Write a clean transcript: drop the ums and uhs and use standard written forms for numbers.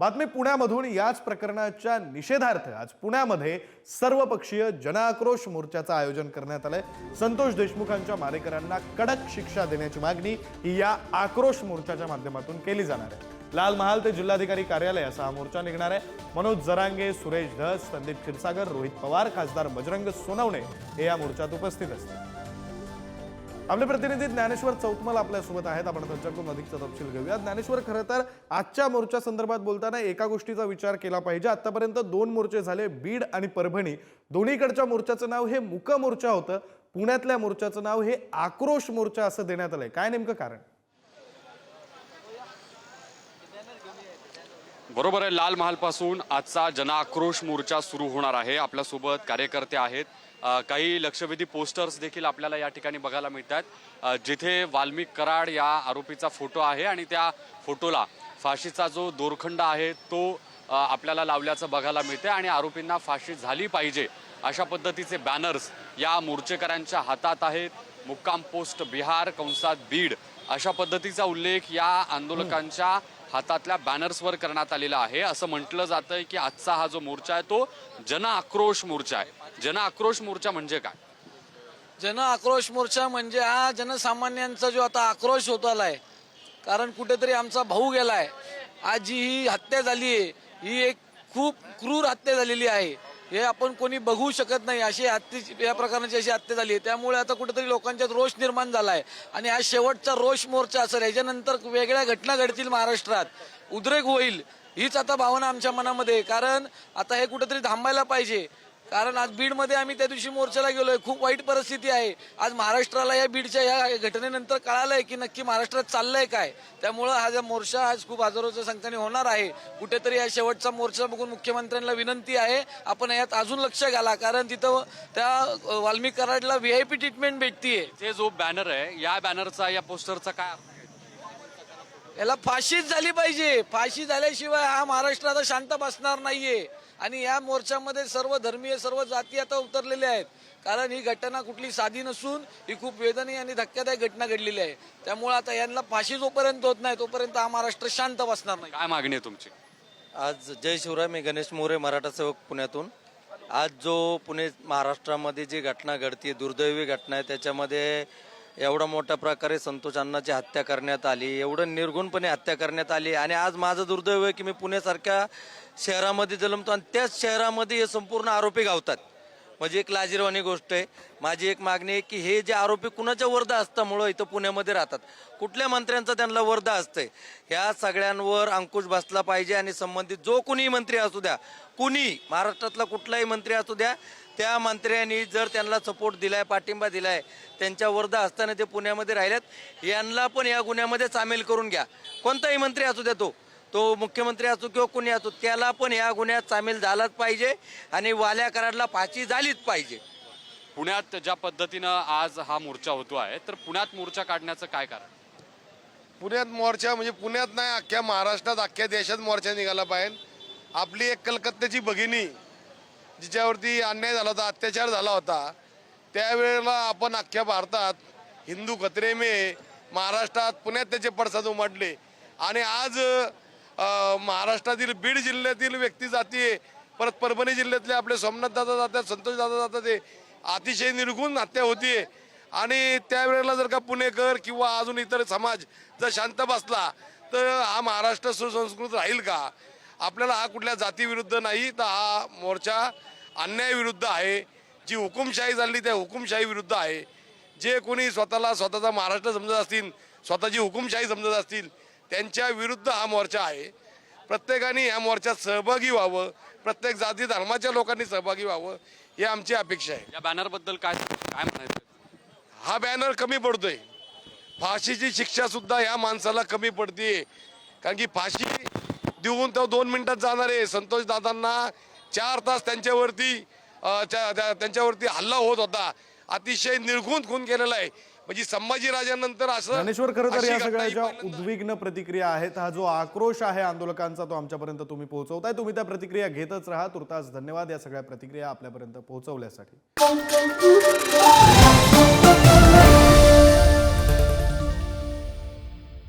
बातमी पुण्यामधून याच प्रकरणाच्या निषेधार्थ आज पुण्यामध्ये सर्वपक्षीय जनआक्रोश मोर्चाचं आयोजन करण्यात आलंय। संतोष देशमुखांच्या मारेकऱ्यांना कडक शिक्षा देण्याची मागणी ही या आक्रोश मोर्चाच्या माध्यमातून केली जाणार आहे। लाल महाल ते जिल्हाधिकारी कार्यालय असा हा मोर्चा निघणार आहे। मनोज जरांगे, सुरेश धस, संदीप क्षीरसागर, रोहित पवार, खासदार बजरंग सोनवणे हे या मोर्चात उपस्थित असतील। आपले प्रतिनिधी ज्ञानेश्वर चौतमल आपल्या सोबत आहेत। आपण त्यांच्याकडून अधिकचा तपशील घेऊया। ज्ञानेश्वर, खरं तर आजच्या मोर्चा संदर्भात बोलताना एका गोष्टीचा विचार केला पाहिजे। आतापर्यंत दोन मोर्चे झाले, बीड आणि परभणी। दोन्हीकडच्या मोर्चाचं नाव हे मूक मोर्चा होतं, पुण्यातल्या मोर्चाचं नाव हे आक्रोश मोर्चा असं देण्यात आलंय। काय नेमकं कारण? बरोबर आहे, लाल महाल पासून आजचा जनाक्रोश मोर्चा सुरू होणार आहे। आपल्या सोबत कार्यकर्ते आहेत, काही लक्षवेधी पोस्टर्स देखील आपल्याला या ठिकाणी बघायला मिळतात, जिथे वाल्मिक कराड या आरोपीचा फोटो आहे आणि त्या फोटोला फाशीचा जो दोरखंड आहे तो आपल्याला लावल्याचं बघायला मिळते आणि आरोपींना फाशी झाली पाहिजे अशा पद्धतीचे बॅनर्स या मोर्चेकऱ्यांच्या हातात आहेत। मुक्काम पोस्ट बिहार कंसात बीड अशा पद्धतीचा उल्लेख या आंदोलकांच्या हातातल्या बॅनर्सवर करण्यात आलेला आहे। असं म्हटलं जातंय की आजचा हा जो मोर्चा आहे तो जनआक्रोश मोर्चा आहे। जनआक्रोश मोर्चा म्हणजे काय? जनआक्रोश मोर्चा म्हणजे हा जनसामान्यांचा जो आता आक्रोश होत आलाय, कारण कुठेतरी आमचा भाऊ गेलाय। आज जी ही हत्या झाली आहे ही एक खूप क्रूर हत्या झालेली आहे, हे आपण कोणी बघू शकत नाही। अशी हत्या, या प्रकारची अशी हत्या झाली आहे, त्यामुळे आता कुठेतरी लोकांच्यात रोष निर्माण झालाय आणि हा शेवटचा रोष मोर्चा असेल। याच्यानंतर वेगळ्या घटना घडतील, महाराष्ट्रात उद्रेक होईल, हीच आता भावना आमच्या मनामध्ये। कारण आता हे कुठेतरी थांबायला पाहिजे, कारण आज बीडमध्ये आम्ही त्या दिवशी मोर्चाला गेलोय, खूप वाईट परिस्थिती आहे। आज महाराष्ट्राला या बीडच्या या घटनेनंतर कळालंय की नक्की महाराष्ट्रात चाललंय काय। त्यामुळं हा जो मोर्चा आज खूप हजारोच्या संख्येने होणार आहे। कुठेतरी या शेवटचा मोर्चा बघून मुख्यमंत्र्यांना विनंती आहे, आपण यात अजून लक्ष घाला, कारण तिथं त्या वाल्मिक कराडला VIP ट्रीटमेंट भेटतीये। हे जो बॅनर आहे या बॅनरचा, या पोस्टरचा काय अर्थ आहे? याला फाशीच झाली पाहिजे। फाशी झाल्याशिवाय हा महाराष्ट्र आता शांत बसणार नाहीये आणि या मोर्चामध्ये सर्व धर्मीय, सर्व जाती आता उतरलेले आहेत, कारण ही घटना कुठली साधी नसून ही खूप वेदनीय आणि धक्कादायक घटना घडलेली आहे। त्यामुळे आता यांना फाशी जोपर्यंत होत नाही तोपर्यंत हा महाराष्ट्र शांत बसणार नाही। काय मागणी आहे तुमची? आज जय शिवराय, मी गणेश मोरे, मराठा सेवक, पुण्यातून। आज जो पुणे महाराष्ट्रामध्ये जी घटना घडते, दुर्दैवी घटना आहे, त्याच्यामध्ये एवढा मोठ्या प्रकारे संतोष अण्णाची हत्या करण्यात आली, एवढं निर्गुणपणे हत्या करण्यात आली। आणि आज माझं दुर्दैव आहे की मी पुण्यासारख्या शहरामध्ये जन्मतो आणि त्याच शहरामध्ये हे संपूर्ण आरोपी गावतात, म्हणजे एक लाजिरवाणी गोष्ट आहे। माझी एक मागणी आहे की हे जे आरोपी कुणाच्या वर्धा असल्यामुळं इथं पुण्यामध्ये राहतात, कुठल्या मंत्र्यांचा त्यांना वर्धा असतंय, ह्या सगळ्यांवर अंकुश बसला पाहिजे आणि संबंधित जो कुणी मंत्री असू द्या, कुणी महाराष्ट्रातला कुठलाही मंत्री असू द्या, त्या मंत्र्यांनी जर त्यांना सपोर्ट दिलाय, पाठिंबा दिलाय, त्यांच्या वर्धा असताना ते पुण्यामध्ये राहिल्यात, यांना पण या गुन्ह्यामध्ये सामील करून घ्या। कोणताही मंत्री असू द्या, तो मुख्यमंत्री असो किंवा कोणी असो, त्याला पण या गुन्ह्यात सामील झालाच पाहिजे आणि वाल्या कराडला फाशी झालीच पाहिजे। पुण्यात ज्या पद्धतीनं आज हा मोर्चा होतो आहे, तर पुण्यात मोर्चा काढण्याचं काय कारण? पुण्यात मोर्चा म्हणजे पुण्यात नाही, अख्ख्या महाराष्ट्रात, अख्ख्या देशात मोर्चा निघाला पाहिजे। आपली एक कलकत्त्याची भगिनी जिच्यावरती अन्याय झाला होता, अत्याचार झाला होता, त्यावेळेला आपण अख्ख्या भारतात हिंदू खतरे में, महाराष्ट्रात पुण्यात त्याचे पडसाद उमटले आणि आज महाराष्ट्रातील बीड जिल्ह्यातील व्यक्ती जातीये, परत परभणी जिल्ह्यातले आपले सोमनाथ दादा जातात, संतोष दादा जातात, ते अतिशय निर्गुण हत्या होतीये। आणि त्यावेळेला जर का पुणेकर किंवा अजून इतर समाज जर शांत बसला तर हा महाराष्ट्र सुसंस्कृत राहील का? आपल्याला हा कुठल्या जातीविरुद्ध नाही, तर हा मोर्चा अन्यायाविरुद्ध आहे। जी हुकुमशाही झाली त्या हुकुमशाही विरुद्ध आहे। जे कोणी स्वतःचा महाराष्ट्र समजत असतील, स्वतःची हुकुमशाही समजत असतील, त्यांच्या विरुद्ध हा मोर्चा आहे। प्रत्येकाने या मोर्चात सहभागी व्हावं, प्रत्येक जाती धर्माच्या लोकांनी सहभागी व्हावं, ही आमची अपेक्षा आहे। या बॅनरबद्दल काय म्हणायचं? हा बॅनर कमी पडतोय, फाशीची शिक्षा सुद्धा या माणसाला कमी पडते, कारण की फाशी देऊन तो 2 मिनिटात जाणार आहे। संतोष दादांना 4 तास त्यांच्यावरती हल्ला होत होता, अतिशय निर्घुण खून केलेला आहे। म्हणजे संभाजीराजांनंतर असं ज्ञानेश्वर, खरं तर या सगळ्याच्या उद्विग्न प्रतिक्रिया आहेत। हा जो आक्रोश आहे आंदोलकांचा तो आमच्यापर्यंत तुम्ही पोहोचवताय। तुम्ही त्या प्रतिक्रिया घेतच राहा। तुर्तास धन्यवाद या सगळ्या प्रतिक्रिया आपल्यापर्यंत पोहोचवल्यासाठी।